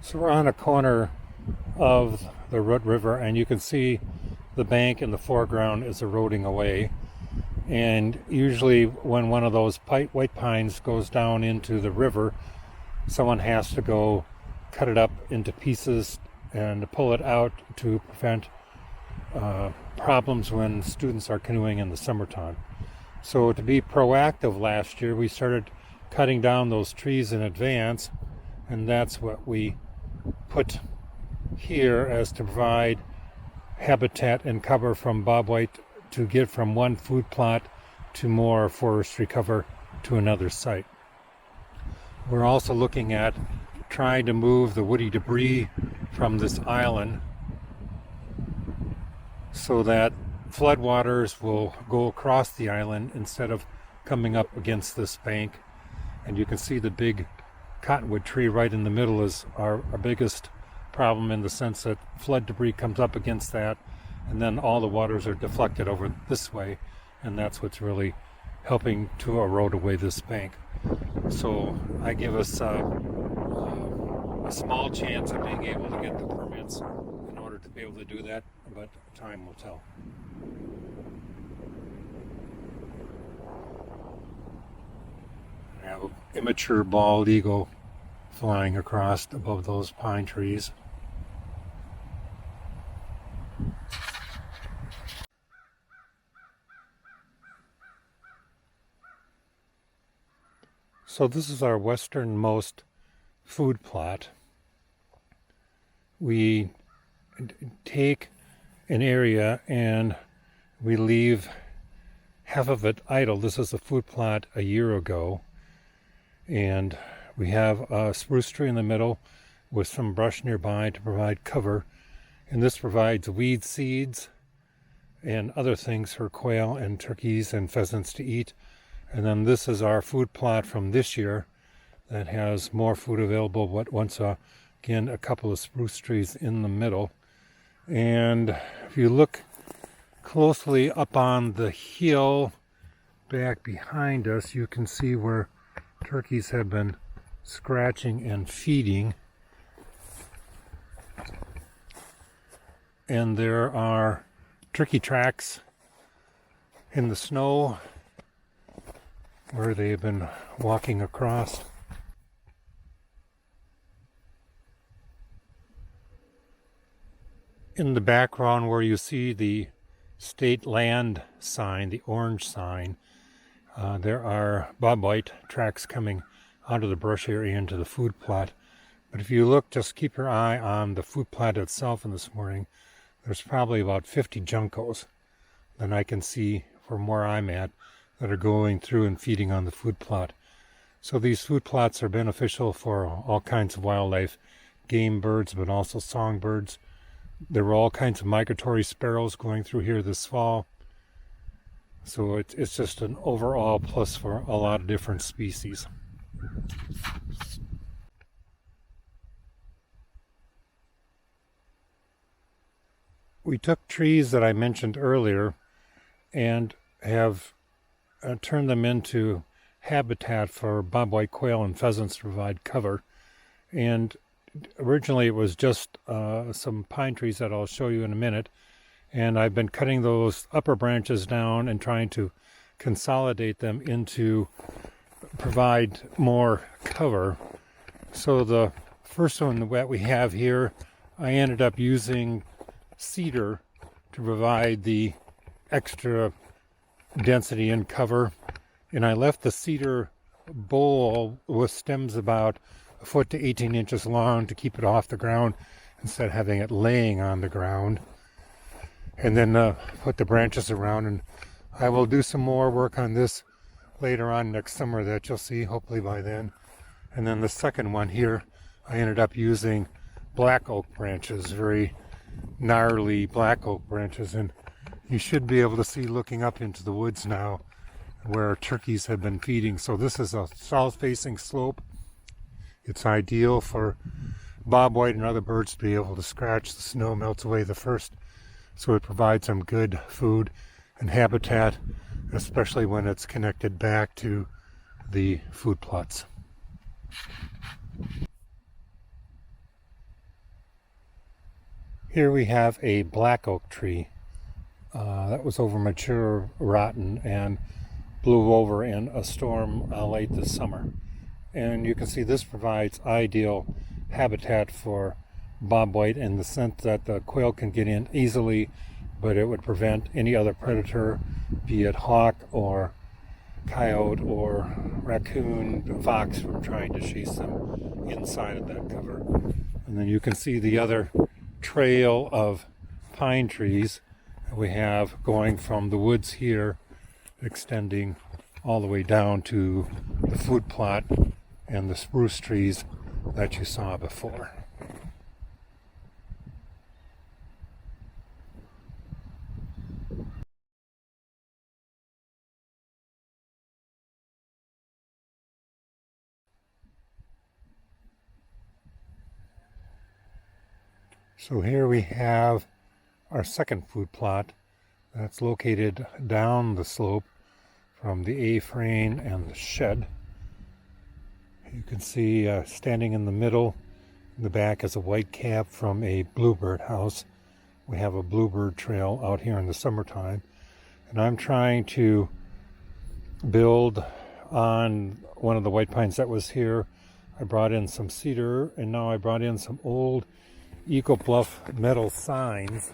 So we're on a corner of the Root River, and you can see the bank in the foreground is eroding away. And usually when one of those white pines goes down into the river, someone has to go cut it up into pieces and pull it out to prevent problems when students are canoeing in the summertime. So to be proactive last year, we started cutting down those trees in advance, and that's what we put here as to provide habitat and cover from bobwhite to get from one food plot to more forestry cover to another site. We're also looking at trying to move the woody debris from this island so that floodwaters will go across the island instead of coming up against this bank. And you can see the big cottonwood tree right in the middle is our biggest problem, in the sense that flood debris comes up against that, and then all the waters are deflected over this way, and that's what's really helping to erode away this bank. So I give us a small chance of being able to get the permits in order to be able to do that, but time will tell. I have an immature bald eagle flying across above those pine trees. So this is our westernmost food plot. We take an area and we leave half of it idle. This is a food plot a year ago, and we have a spruce tree in the middle with some brush nearby to provide cover, and this provides weed seeds and other things for quail and turkeys and pheasants to eat. And then this is our food plot from this year that has more food available, but once again a couple of spruce trees in the middle. And if you look closely up on the hill back behind us, you can see where turkeys have been scratching and feeding. And there are turkey tracks in the snow where they have been walking across. In the background, where you see the state land sign, the orange sign, there are bobwhite tracks coming out of the brush area into the food plot. But if you look, just keep your eye on the food plot itself. And this morning there's probably about 50 juncos that I can see from where I'm at that are going through and feeding on the food plot. So these food plots are beneficial for all kinds of wildlife, game birds, but also songbirds. There were all kinds of migratory sparrows going through here this fall. So it's just an overall plus for a lot of different species. We took trees that I mentioned earlier and have turned them into habitat for bobwhite quail and pheasants to provide cover. And originally it was just some pine trees that I'll show you in a minute, and I've been cutting those upper branches down and trying to consolidate them into provide more cover. So the first one that we have here, I ended up using cedar to provide the extra density and cover, and I left the cedar bowl with stems about a foot to 18 inches long to keep it off the ground instead of having it laying on the ground, and then put the branches around. And I will do some more work on this later on next summer that you'll see hopefully by then. And then the second one here, I ended up using black oak branches, very gnarly black oak branches, and you should be able to see looking up into the woods now where turkeys have been feeding. So this is a south-facing slope. It's ideal for bobwhite and other birds to be able to scratch. The snow melts away the first, so it provides them good food and habitat, especially when it's connected back to the food plots. Here we have a black oak tree that was over mature, rotten, and blew over in a storm late this summer. And you can see this provides ideal habitat for bobwhite in the sense that the quail can get in easily, but it would prevent any other predator, be it hawk or coyote or raccoon, fox, from trying to chase them inside of that cover. And then you can see the other trail of pine trees we have going from the woods here, extending all the way down to the food plot and the spruce trees that you saw before. So here we have our second food plot that's located down the slope from the A-frame and the shed. You can see standing in the middle, in the back, is a white cap from a bluebird house. We have a bluebird trail out here in the summertime, and I'm trying to build on one of the white pines that was here. I brought in some cedar, and now I brought in some old Bluff metal signs.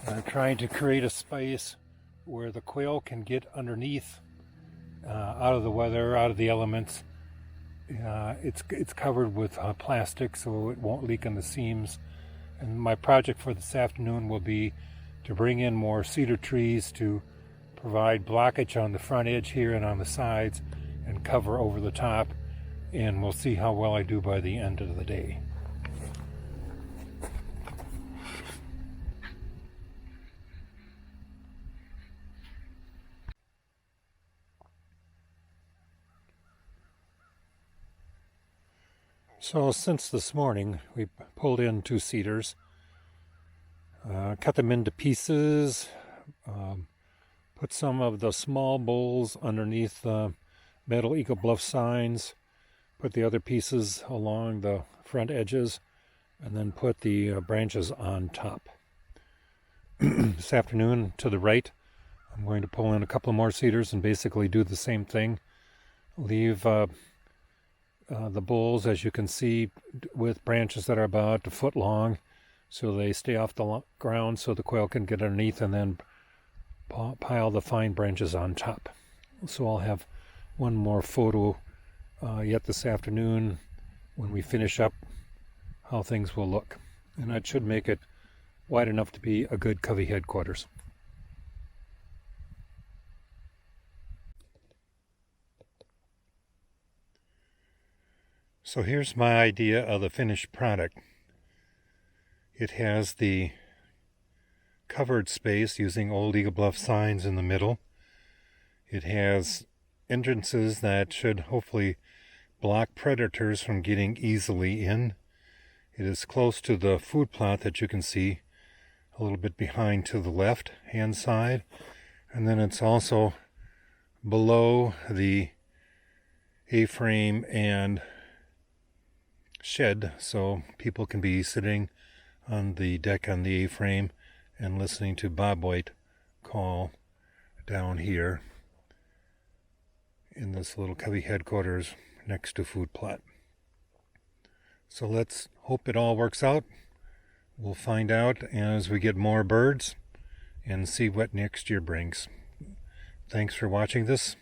I'm trying to create a space where the quail can get underneath, out of the weather, out of the elements. It's covered with plastic, so it won't leak in the seams. And my project for this afternoon will be to bring in more cedar trees to provide blockage on the front edge here and on the sides, and cover over the top. And we'll see how well I do by the end of the day. So since this morning, we pulled in 2 cedars, cut them into pieces, put some of the small bowls underneath the metal Bluff signs, put the other pieces along the front edges, and then put the branches on top. This afternoon, to the right, I'm going to pull in a couple more cedars and basically do the same thing. Leave the bowls, as you can see, with branches that are about a foot long, so they stay off the ground so the quail can get underneath, and then pile the fine branches on top. So I'll have one more photo yet this afternoon when we finish up how things will look. And that should make it wide enough to be a good covey headquarters. So here's my idea of the finished product. It has the covered space using old Bluff signs in the middle. It has entrances that should hopefully block predators from getting easily in. It is close to the food plot that you can see a little bit behind to the left hand side. And then it's also below the A-frame and shed, so people can be sitting on the deck on the A-frame and listening to bobwhite call down here in this little covey headquarters next to food plot. So let's hope it all works out. We'll find out as we get more birds and see what next year brings. Thanks for watching this.